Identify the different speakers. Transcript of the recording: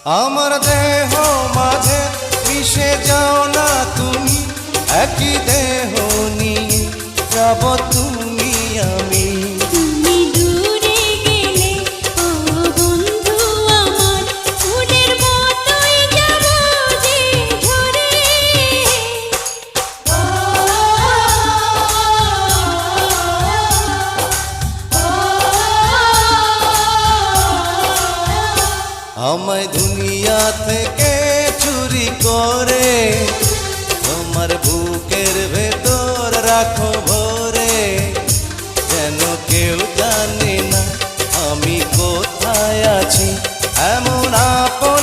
Speaker 1: আমার দেহ মাঝে মিশে যাও না তুমি, একই দেহ নিয়ে যাব তুমি আমি।
Speaker 2: তুমি দূরে গেলে ও বন্ধু আমার, ফুলের মতোই যাব যে ঝরে।
Speaker 1: আমায় দুনিয়া থেকে চুরি করে তোমার বুকের ভেতর রাখো ভরে, যেন কেউ জানে না আমি কোথায় আছি, এমন আপন